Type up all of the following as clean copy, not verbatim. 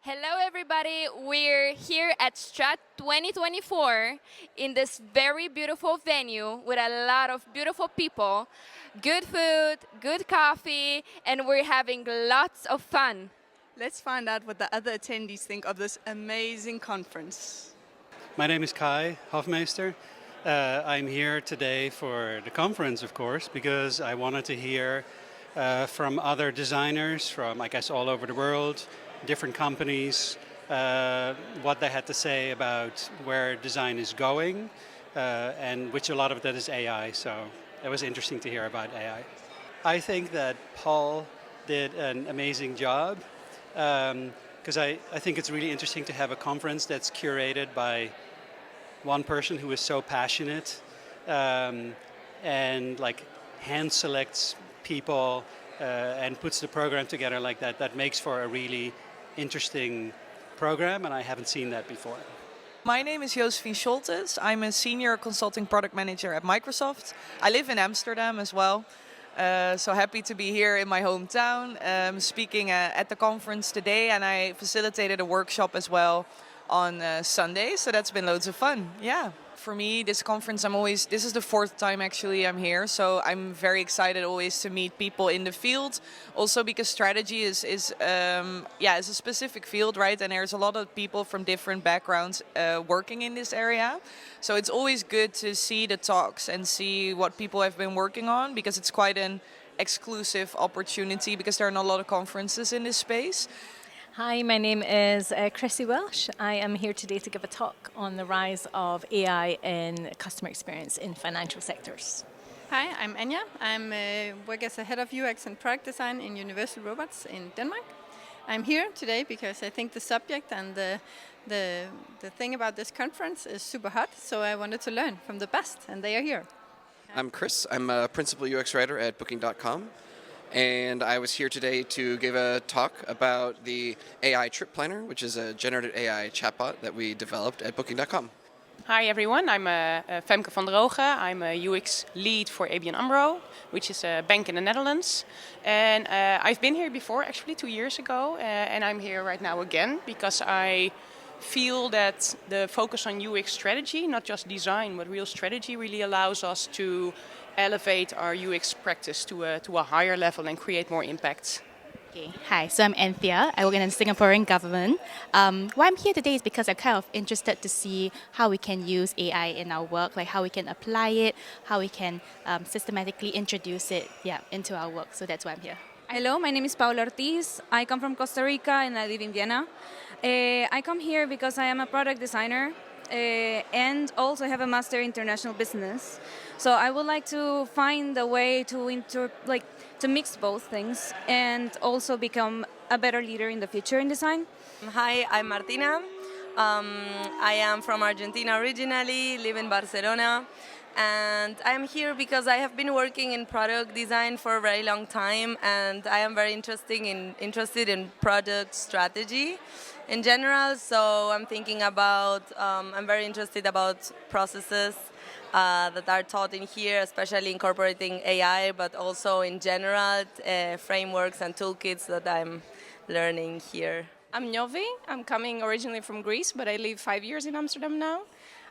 Hello, everybody. We're here at STRAT 2024 in this very beautiful venue with a lot of beautiful people, good food, good coffee, and we're having lots of fun. Let's find out what the other attendees think of this amazing conference. My name is Kai Hofmeister. I'm here today for the conference, of course, because I wanted to hear from other designers from, I guess, all over the world, different companies, what they had to say about where design is going, and which a lot of that is AI. So it was interesting to hear about AI. I think that Paul did an amazing job because I think it's really interesting to have a conference that's curated by one person who is so passionate and like hand selects people and puts the program together like that. That makes for a really interesting program, and I haven't seen that before. My name is Josephine Scholtes. I'm a senior consulting product manager at Microsoft. I live in Amsterdam as well. So happy to be here in my hometown, speaking at the conference today, and I facilitated a workshop as well on Sunday, so that's been loads of fun. Yeah. For me, this conference, this is the fourth time actually I'm here, so I'm very excited always to meet people in the field. Also because strategy is a specific field, right? And there's a lot of people from different backgrounds working in this area. So it's always good to see the talks and see what people have been working on, because it's quite an exclusive opportunity because there are not a lot of conferences in this space. Hi, my name is Chrissy Welsh. I am here today to give a talk on the rise of AI in customer experience in financial sectors. Hi, I'm Anya. I work as a head of UX and product design in Universal Robots in Denmark. I'm here today because I think the subject and the thing about this conference is super hot, so I wanted to learn from the best, and they are here. I'm Chris. I'm a principal UX writer at Booking.com. And I was here today to give a talk about the AI Trip Planner, which is a generative AI chatbot that we developed at Booking.com. Hi everyone, I'm Femke van der Ogen. I'm a UX lead for ABN AMRO, which is a bank in the Netherlands. And I've been here before, actually 2 years ago, and I'm here right now again because I feel that the focus on UX strategy, not just design, but real strategy, really allows us to elevate our UX practice to a higher level and create more impact. Okay. Hi, so I'm Anthea. I work in the Singaporean government. Why I'm here today is because I'm kind of interested to see how we can use AI in our work, like how we can apply it, how we can systematically introduce it into our work. So that's why I'm here. Hello, my name is Paula Ortiz. I come from Costa Rica and I live in Vienna. I come here because I am a product designer and also have a master in international business. So I would like to find a way to mix both things and also become a better leader in the future in design. Hi, I'm Martina. I am from Argentina originally, live in Barcelona. And I'm here because I have been working in product design for a very long time, and I am very interested in product strategy in general. So I'm thinking about, I'm very interested about processes that are taught in here, especially incorporating AI, but also in general frameworks and toolkits that I'm learning here. I'm Novi. I'm coming originally from Greece, but I live 5 years in Amsterdam now.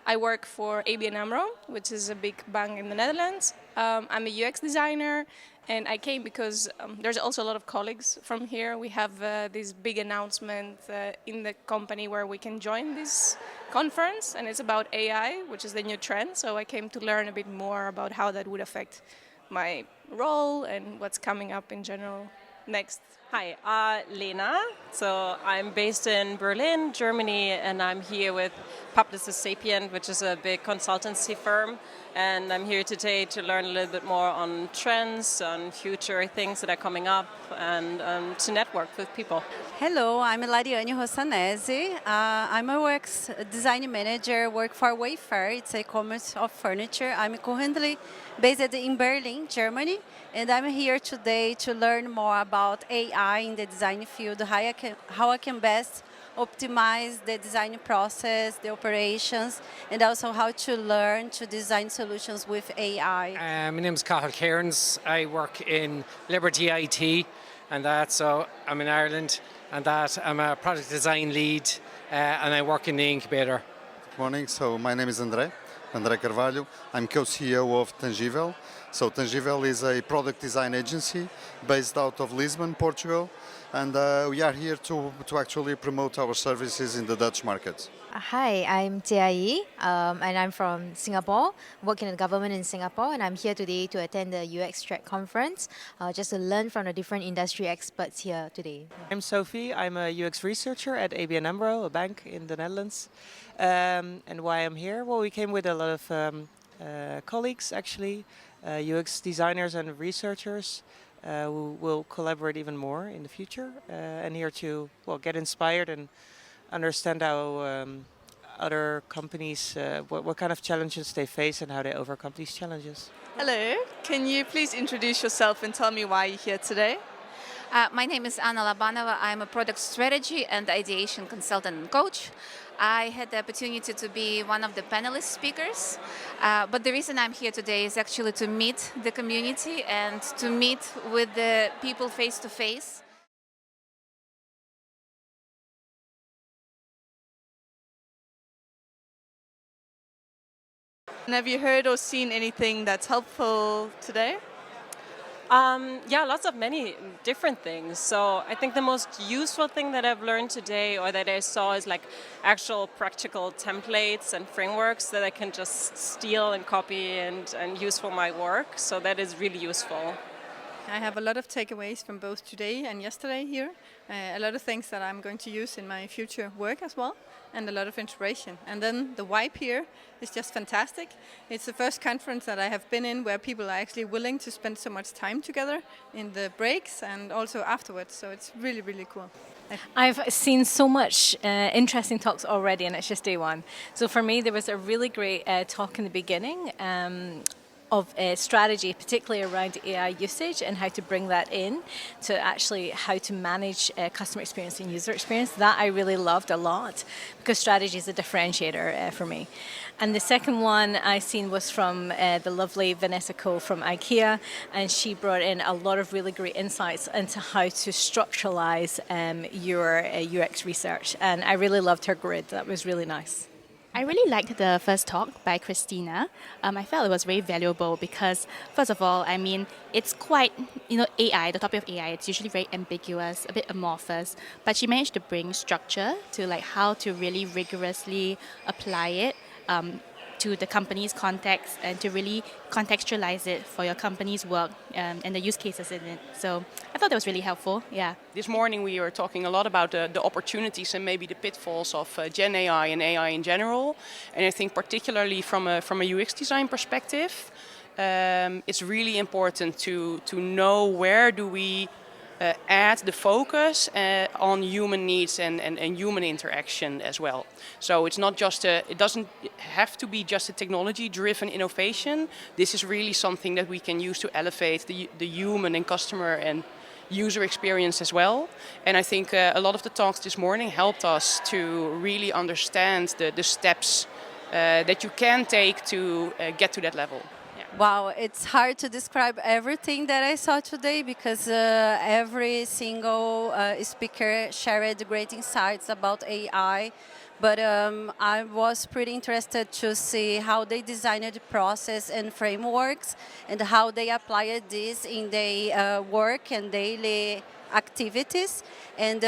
I work for ABN AMRO, which is a big bank in the Netherlands. I'm a UX designer, and I came because there's also a lot of colleagues from here. We have this big announcement in the company where we can join this conference, and it's about AI, which is the new trend. So I came to learn a bit more about how that would affect my role and what's coming up in general next. Hi, Lena. So I'm based in Berlin, Germany, and I'm here with Publicis Sapient, which is a big consultancy firm. And I'm here today to learn a little bit more on trends, on future things that are coming up, and to network with people. Hello, I'm Lariane Rossanese. I'm a UX design manager, work for Wayfair. It's a commerce of furniture. I'm currently based in Berlin, Germany, and I'm here today to learn more about AI in the design field, how I can best optimize the design process, the operations, and also how to learn to design solutions with AI. My name is Cathal Cairns. I work in Liberty IT. and that. So I'm in Ireland, and that I'm a product design lead, and I work in the incubator. Good morning. So my name is André Carvalho. I'm co-CEO of Tangível. So Tangível is a product design agency based out of Lisbon, Portugal, and we are here to actually promote our services in the Dutch market. Hi, I'm Jia and I'm from Singapore, working in the government in Singapore, and I'm here today to attend the STRAT conference, just to learn from the different industry experts here today. I'm Sophie. I'm a UX researcher at ABN AMRO, a bank in the Netherlands. And why I'm here? Well, we came with a lot of colleagues, actually, UX designers and researchers who will collaborate even more in the future, and here to get inspired and understand how other companies, what kind of challenges they face and how they overcome these challenges. Hello, can you please introduce yourself and tell me why you're here today? My name is Anna Labanova. I'm a product strategy and ideation consultant and coach. I had the opportunity to be one of the panelist speakers, but the reason I'm here today is actually to meet the community and to meet with the people face to face. And have you heard or seen anything that's helpful today? Yeah, many different things. So I think the most useful thing that I've learned today or that I saw is like actual practical templates and frameworks that I can just steal and copy and use for my work. So that is really useful. I have a lot of takeaways from both today and yesterday here. A lot of things that I'm going to use in my future work as well, and a lot of inspiration. And then the vibe here is just fantastic. It's the first conference that I have been in where people are actually willing to spend so much time together in the breaks and also afterwards. So it's really, really cool. I've seen so much interesting talks already, and it's just day one. So for me, there was a really great talk in the beginning of strategy, particularly around AI usage and how to bring that in to actually how to manage customer experience and user experience. That I really loved a lot because strategy is a differentiator for me. And the second one I seen was from the lovely Vanessa Cole from IKEA, and she brought in a lot of really great insights into how to structuralize your UX research. And I really loved her grid. That was really nice. I really liked the first talk by Christina. I felt it was very valuable because, first of all, I mean, it's quite, AI, the topic of AI, it's usually very ambiguous, a bit amorphous, but she managed to bring structure to like how to really rigorously apply it to the company's context and to really contextualize it for your company's work and the use cases in it. So I thought that was really helpful, yeah. This morning we were talking a lot about the opportunities and maybe the pitfalls of Gen AI and AI in general. And I think particularly from a UX design perspective, it's really important to know where do we add the focus on human needs and human interaction as well. So it's not just it doesn't have to be just a technology-driven innovation. This is really something that we can use to elevate the human and customer and user experience as well. And I think a lot of the talks this morning helped us to really understand the steps that you can take to get to that level. Wow, it's hard to describe everything that I saw today because every single speaker shared great insights about AI. But I was pretty interested to see how they designed the process and frameworks and how they applied this in their work and daily activities. And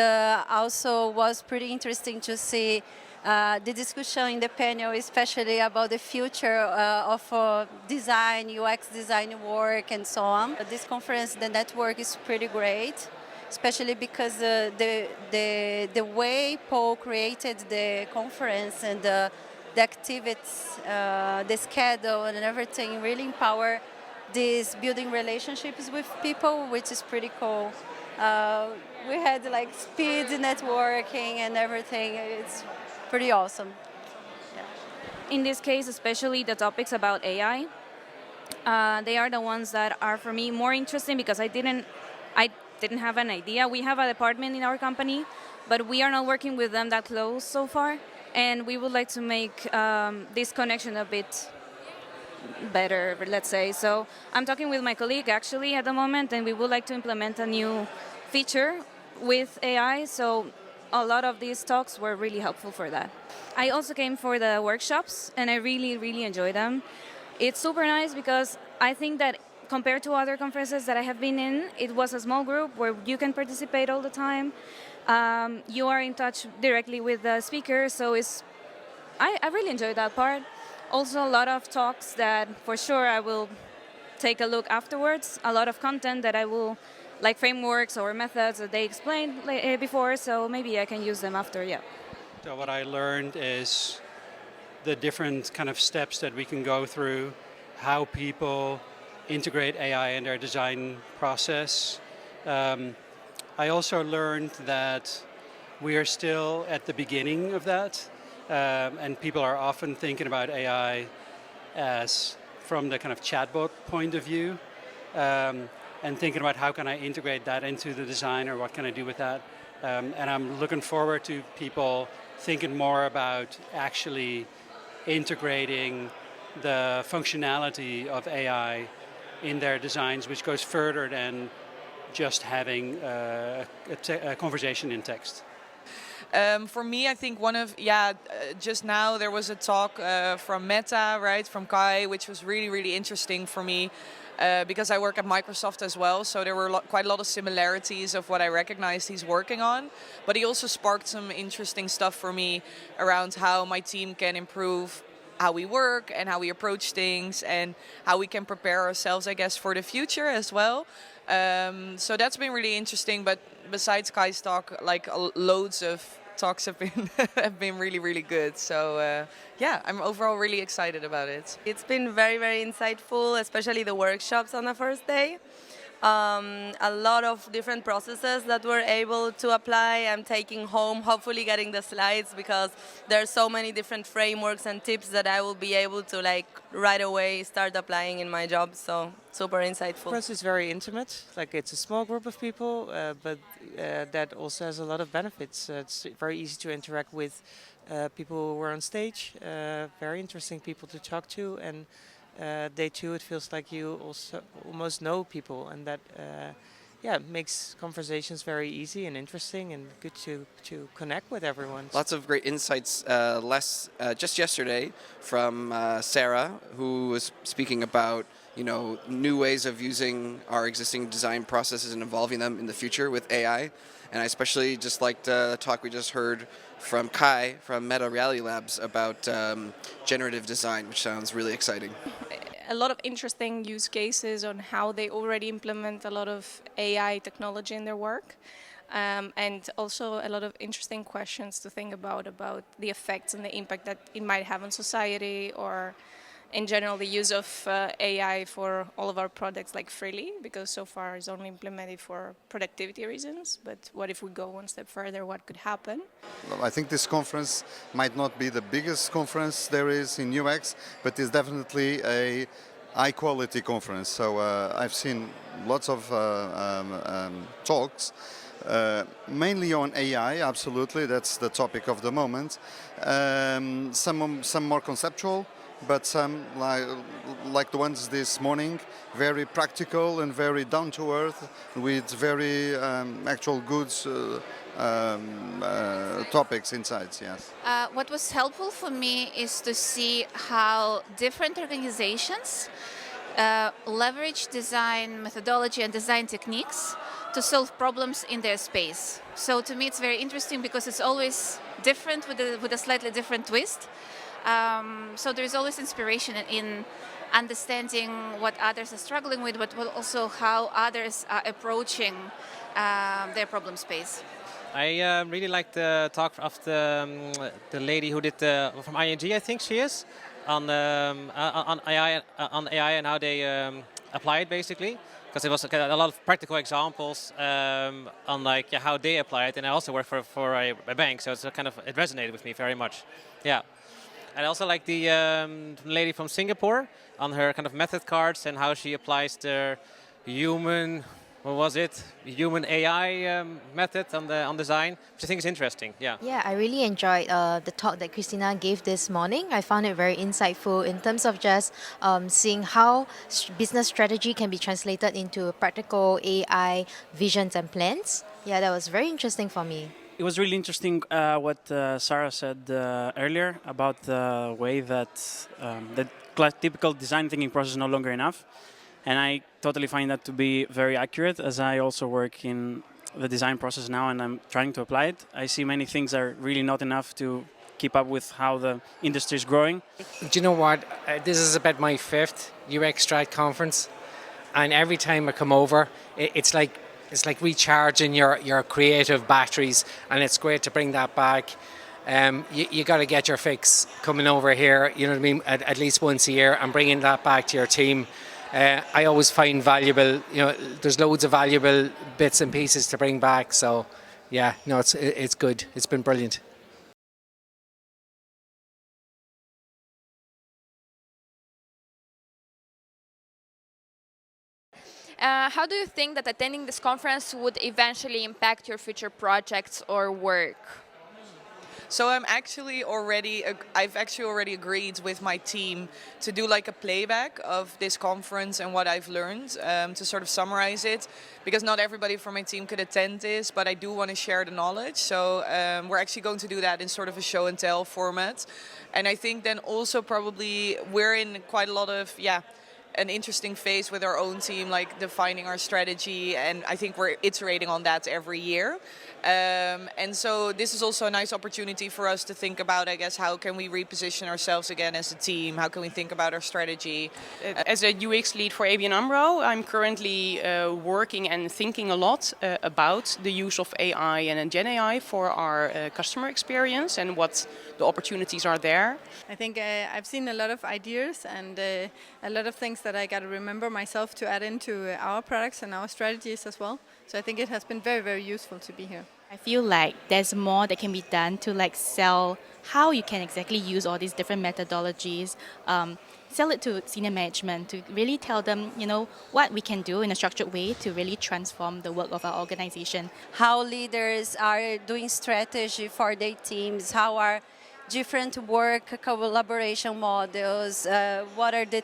also was pretty interesting to see the discussion in the panel, especially about the future of design, UX design work, and so on. This conference, the network is pretty great, especially because the way Paul created the conference and the activities, the schedule, and everything really empower these building relationships with people, which is pretty cool. We had like speed networking and everything. It's pretty awesome. In this case, especially the topics about AI, they are the ones that are for me more interesting because I didn't have an idea. We have a department in our company, but we are not working with them that close so far, and we would like to make this connection a bit better, let's say. So I'm talking with my colleague actually at the moment, and we would like to implement a new feature with AI, so a lot of these talks were really helpful for that. I also came for the workshops, and I really, really enjoy them. It's super nice because I think that compared to other conferences that I have been in, it was a small group where you can participate all the time. You are in touch directly with the speaker, so I really enjoyed that part. Also, a lot of talks that for sure I will take a look afterwards. A lot of content that I will, like frameworks or methods that they explained before, so maybe I can use them after, yeah. So what I learned is the different kind of steps that we can go through, how people integrate AI in their design process. I also learned that we are still at the beginning of that, and people are often thinking about AI as from the kind of chatbot point of view, and thinking about how can I integrate that into the design, or what can I do with that. And I'm looking forward to people thinking more about actually integrating the functionality of AI in their designs, which goes further than just having a conversation in text. For me, I think just now there was a talk from Meta, right, from Kai, which was really, really interesting for me because I work at Microsoft as well. So there were quite a lot of similarities of what I recognized he's working on. But he also sparked some interesting stuff for me around how my team can improve how we work and how we approach things and how we can prepare ourselves, I guess, for the future as well. So that's been really interesting. But besides Kai's talk, like loads of talks have been have been really, really good. So yeah, I'm overall really excited about it. It's been very, very insightful, especially the workshops on the first day. A lot of different processes that we're able to apply. I'm taking home, hopefully getting the slides, because there's so many different frameworks and tips that I will be able to like right away start applying in my job. So super insightful. For us, it's very intimate. Like it's a small group of people, but that also has a lot of benefits. It's very easy to interact with people who were on stage. Very interesting people to talk to, and day two, it feels like you also almost know people, and that makes conversations very easy and interesting and good to connect with everyone. Lots of great insights. Just yesterday from Sarah, who was speaking about new ways of using our existing design processes and evolving them in the future with AI. And I especially just liked the talk we just heard from Kai from Meta Reality Labs about generative design, which sounds really exciting. A lot of interesting use cases on how they already implement a lot of AI technology in their work. And also a lot of interesting questions to think about the effects and the impact that it might have on society, or in general the use of AI for all of our products like freely, because so far it's only implemented for productivity reasons. But what if we go one step further, what could happen? I think this conference might not be the biggest conference there is in UX, but it's definitely a high-quality conference. So I've seen lots of talks, mainly on AI, absolutely, that's the topic of the moment. Some more conceptual, but some, like the ones this morning, very practical and very down-to-earth, with very actual goods topics, insights, yes. What was helpful for me is to see how different organizations leverage design methodology and design techniques to solve problems in their space. So to me it's very interesting because it's always different with a slightly different twist. So there is always inspiration in understanding what others are struggling with, but also how others are approaching their problem space. I really liked the talk of the lady who did from ING, I think she is, on AI and how they apply it basically. Because it was a lot of practical examples on how they apply it, and I also work for a bank, so it's it resonated with me very much. Yeah. And I also like the lady from Singapore on her method cards and how she applies the human what was it? Human AI method on design, which I think is interesting. Yeah. Yeah, I really enjoyed the talk that Christina gave this morning. I found it very insightful in terms of just seeing how business strategy can be translated into practical AI visions and plans. Yeah, that was very interesting for me. It was really interesting what Sarah said earlier about the way that the typical design thinking process is no longer enough. And I totally find that to be very accurate, as I also work in the design process now and I'm trying to apply it. I see many things are really not enough to keep up with how the industry is growing. Do you know what? This is about my 5th UX STRAT conference, and every time I come over, it's like recharging your creative batteries, and it's great to bring that back. You got to get your fix coming over here, you know what I mean, at least once a year, and bringing that back to your team. I always find valuable, there's loads of valuable bits and pieces to bring back. So, yeah, no, it's good. It's been brilliant. How do you think that attending this conference would eventually impact your future projects or work? So I've actually already agreed with my team to do like a playback of this conference and what I've learned, to sort of summarize it, because not everybody from my team could attend this, but I do want to share the knowledge. So we're actually going to do that in sort of a show and tell format. And I think then also probably we're in quite a lot of, an interesting phase with our own team, like defining our strategy, and I think we're iterating on that every year. And so this is also a nice opportunity for us to think about, I guess, how can we reposition ourselves again as a team? How can we think about our strategy? As a UX lead for ABN AMRO, I'm currently working and thinking a lot about the use of AI and Gen AI for our customer experience and what the opportunities are there. I think I've seen a lot of ideas and a lot of things that I got to remember myself to add into our products and our strategies as well. So I think it has been very, very useful to be here. I feel like there's more that can be done to like sell how you can exactly use all these different methodologies, sell it to senior management to really tell them, what we can do in a structured way to really transform the work of our organization. How leaders are doing strategy for their teams, how are different work collaboration models, what are the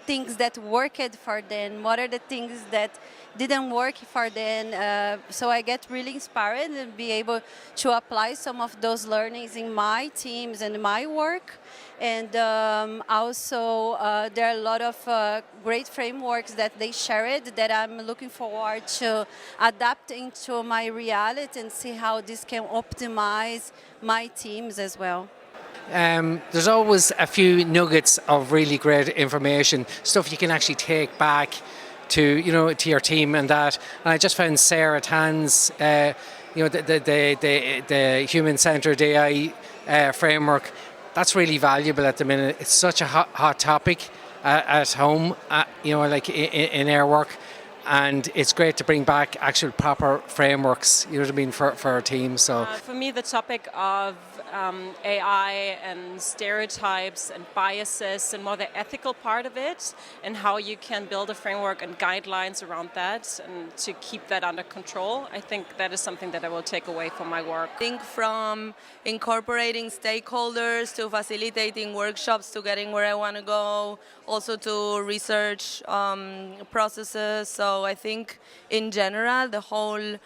things that worked for them, what are the things that didn't work for them. So I get really inspired and be able to apply some of those learnings in my teams and my work. And also there are a lot of great frameworks that they shared that I'm looking forward to adapt into my reality and see how this can optimize my teams as well. There's always a few nuggets of really great information, stuff you can actually take back to to your team and that. And I just found Sarah Tan's the Human-Centric AI framework. That's really valuable at the minute. It's such a hot topic at home, like in our work. And it's great to bring back actual proper frameworks, for our team. So for me, the topic of AI and stereotypes and biases and more the ethical part of it and how you can build a framework and guidelines around that and to keep that under control, I think that is something that I will take away from my work. I think from incorporating stakeholders to facilitating workshops to getting where I want to go, also to research processes. So I think in general the whole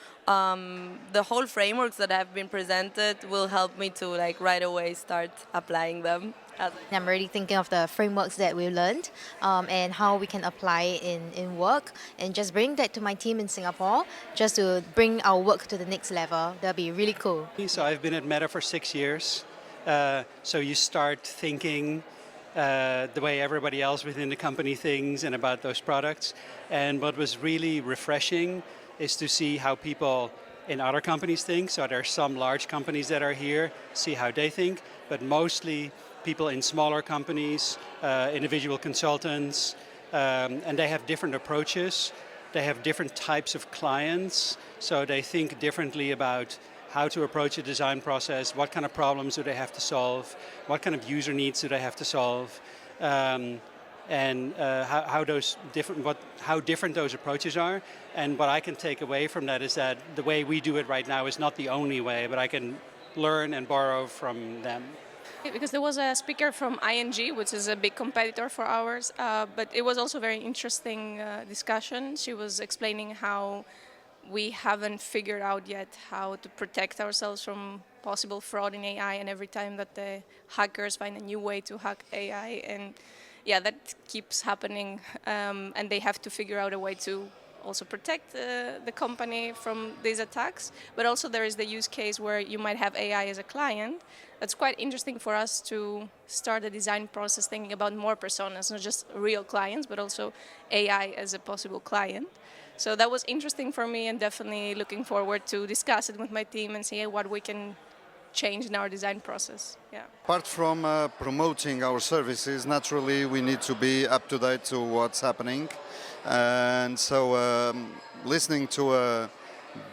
frameworks that have been presented will help me to right away start applying them. I'm already thinking of the frameworks that we learned and how we can apply it in work, and just bring that to my team in Singapore just to bring our work to the next level. That'll be really cool. So I've been at Meta for 6 years. So you start thinking the way everybody else within the company thinks and about those products. And what was really refreshing is to see how people in other companies think. So there are some large companies that are here, see how they think, but mostly people in smaller companies, individual consultants, and they have different approaches. They have different types of clients, so they think differently about how to approach a design process, what kind of problems do they have to solve, what kind of user needs do they have to solve. and how different those approaches are. And what I can take away from that is that the way we do it right now is not the only way, but I can learn and borrow from them. Because there was a speaker from ING, which is a big competitor for ours, but it was also a very interesting discussion. She was explaining how we haven't figured out yet how to protect ourselves from possible fraud in AI, and every time that the hackers find a new way to hack AI, and yeah, that keeps happening, and they have to figure out a way to also protect the company from these attacks. But also there is the use case where you might have AI as a client. That's quite interesting for us to start the design process thinking about more personas, not just real clients, but also AI as a possible client. So that was interesting for me, and definitely looking forward to discuss it with my team and see what we can change in our design process. Yeah. Apart from promoting our services, naturally we need to be up to date to what's happening. And so listening to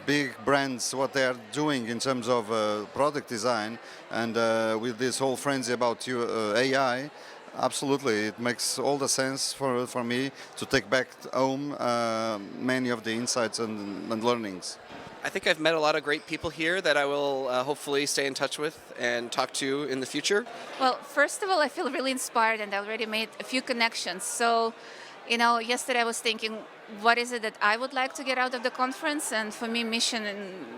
big brands, what they are doing in terms of product design, and with this whole frenzy about AI, absolutely, it makes all the sense for me to take back home many of the insights and learnings. I think I've met a lot of great people here that I will hopefully stay in touch with and talk to in the future. Well, first of all, I feel really inspired, and I already made a few connections. So, you know, yesterday I was thinking, what is it that I would like to get out of the conference? And for me, mission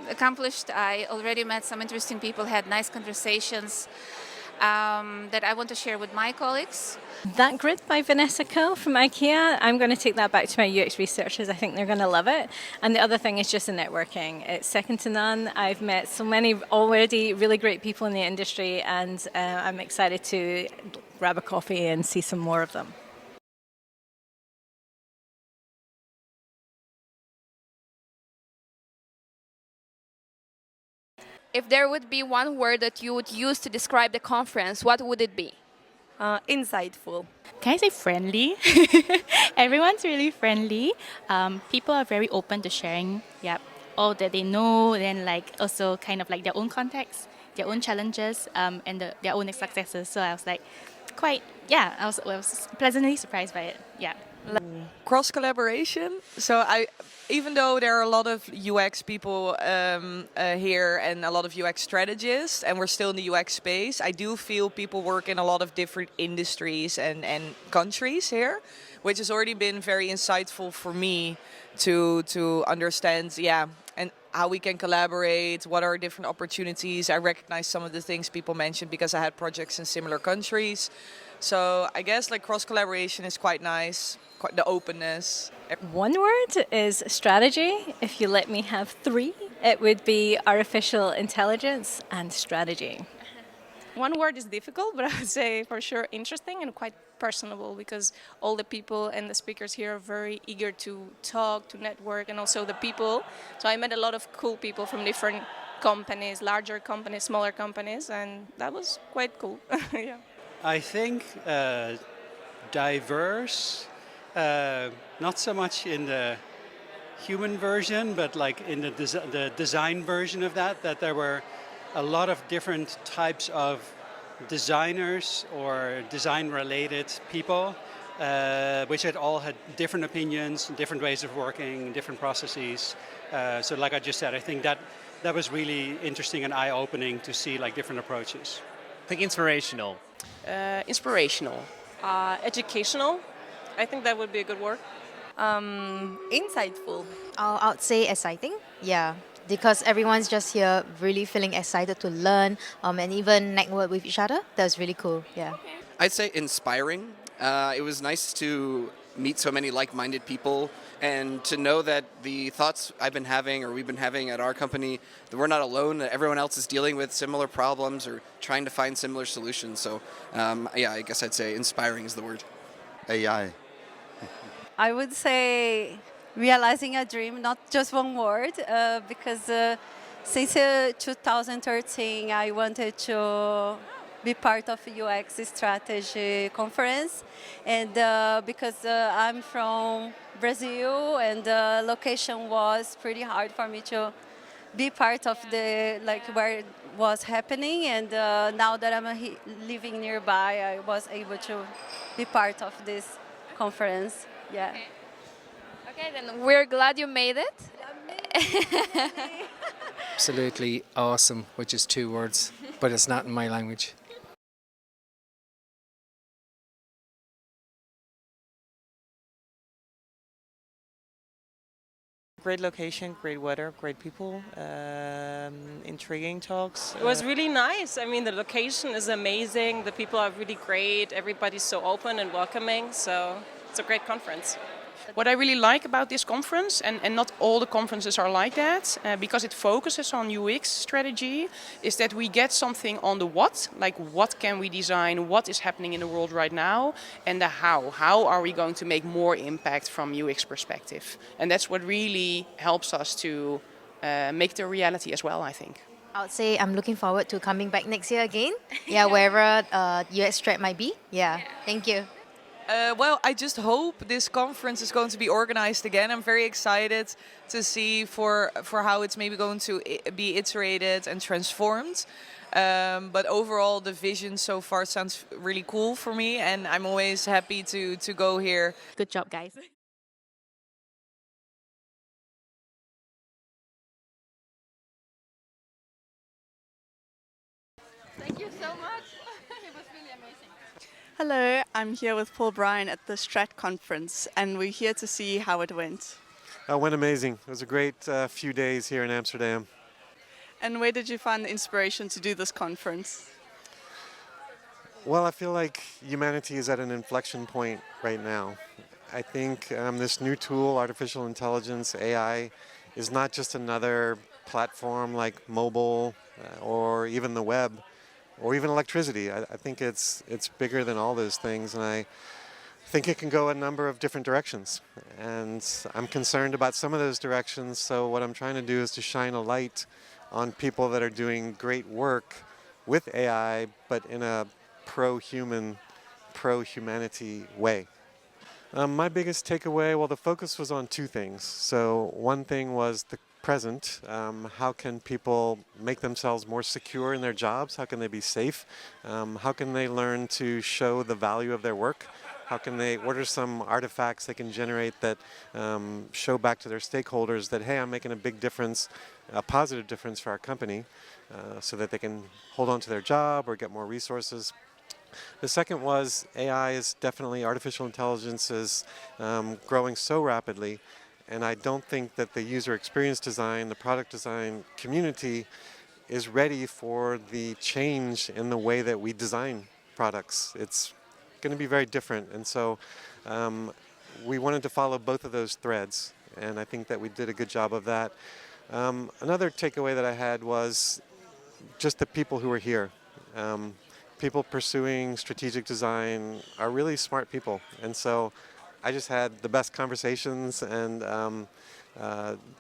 accomplished. I already met some interesting people, had nice conversations that I want to share with my colleagues. That grid by Vanessa Co from IKEA, I'm going to take that back to my UX researchers. I think they're going to love it. And the other thing is just the networking. It's second to none. I've met so many already really great people in the industry, and I'm excited to grab a coffee and see some more of them. If there would be one word that you would use to describe the conference, what would it be? Insightful. Can I say friendly? Everyone's really friendly. People are very open to sharing, all that they know, and like also kind of like their own context, their own challenges, and their own successes. So I was like, I was pleasantly surprised by it. Yeah. Cross collaboration. So even though there are a lot of UX people here and a lot of UX strategists, and we're still in the UX space, I do feel people work in a lot of different industries and countries here, which has already been very insightful for me to understand, and how we can collaborate, what are different opportunities. I recognize some of the things people mentioned because I had projects in similar countries. So I guess like cross collaboration is quite nice, quite the openness. One word is strategy. If you let me have three, it would be artificial intelligence and strategy. One word is difficult, but I would say for sure interesting and quite personable, because all the people and the speakers here are very eager to talk, to network, and also the people. So I met a lot of cool people from different companies, larger companies, smaller companies, and that was quite cool. Yeah. I think diverse, not so much in the human version, but like in the design version of that there were a lot of different types of designers or design-related people, which had all had different opinions, different ways of working, different processes. So like I just said, I think that was really interesting and eye-opening to see like different approaches. I think inspirational. Inspirational. Educational. I think that would be a good word. Insightful. I'd say exciting. Yeah. Because everyone's just here really feeling excited to learn and even network with each other. That was really cool. Yeah. I'd say inspiring. It was nice to meet so many like-minded people and to know that the thoughts I've been having or we've been having at our company, that we're not alone, that everyone else is dealing with similar problems or trying to find similar solutions. So I guess I'd say inspiring is the word. AI. I would say realizing a dream, not just one word, because since 2013 I wanted to be part of UX strategy conference, and because I'm from Brazil and the location was pretty hard for me to be part of the where it was happening, and now that I'm living nearby, I was able to be part of this conference. Yeah. Okay, then we're glad you made it. Absolutely awesome, which is 2 words, but it's not in my language. Great location, great weather, great people, intriguing talks. It was really nice. I mean, the location is amazing. The people are really great. Everybody's so open and welcoming. So it's a great conference. What I really like about this conference, and not all the conferences are like that, because it focuses on UX strategy, is that we get something on the what, like what can we design, what is happening in the world right now, and the how. How are we going to make more impact from UX perspective? And that's what really helps us to make the reality as well, I think. I would say I'm looking forward to coming back next year again. Yeah, wherever UX Strat might be. Yeah, thank you. Well, I just hope this conference is going to be organized again. I'm very excited to see for how it's maybe going to be iterated and transformed. But overall, the vision so far sounds really cool for me, and I'm always happy to go here. Good job, guys. Thank you so much. It was really amazing. Hello, I'm here with Bryan at the STRAT conference, and we're here to see how it went. It went amazing. It was a great few days here in Amsterdam. And where did you find the inspiration to do this conference? Well, I feel like humanity is at an inflection point right now. I think this new tool, artificial intelligence, AI, is not just another platform like mobile or even the web or even electricity. I think it's bigger than all those things, and I think it can go a number of different directions. And I'm concerned about some of those directions, so what I'm trying to do is to shine a light on people that are doing great work with AI, but in a pro-human, pro-humanity way. My biggest takeaway, well, the focus was on 2 things. So one thing was the present. How can people make themselves more secure in their jobs? How can they be safe? How can they learn to show the value of their work? What are some artifacts they can generate that show back to their stakeholders that, hey, I'm making a big difference, a positive difference for our company, so that they can hold on to their job or get more resources. The second was AI is definitely, artificial intelligence is growing so rapidly, and I don't think that the user experience design, the product design community is ready for the change in the way that we design products. It's going to be very different, and so we wanted to follow both of those threads, and I think that we did a good job of that. Another takeaway that I had was just the people who were here. People pursuing strategic design are really smart people, and so I just had the best conversations, and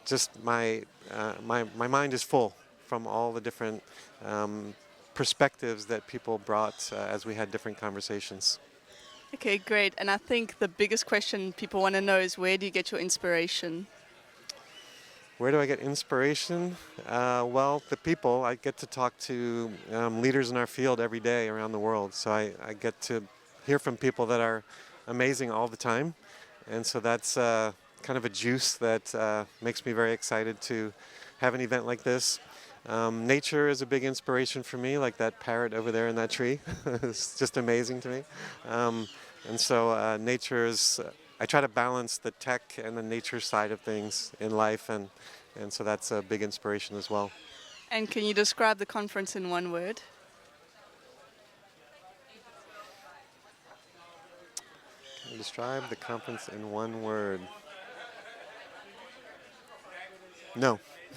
just my mind is full from all the different perspectives that people brought as we had different conversations. Okay, great. And I think the biggest question people want to know is, where do you get your inspiration? Where do I get inspiration? Well, the people. I get to talk to leaders in our field every day around the world. So I get to hear from people that are amazing all the time. And so that's kind of a juice that makes me very excited to have an event like this. Nature is a big inspiration for me, like that parrot over there in that tree. It's just amazing to me. And so nature is... I try to balance the tech and the nature side of things in life, and so that's a big inspiration as well. And can you describe the conference in one word? Can you describe the conference in one word? No.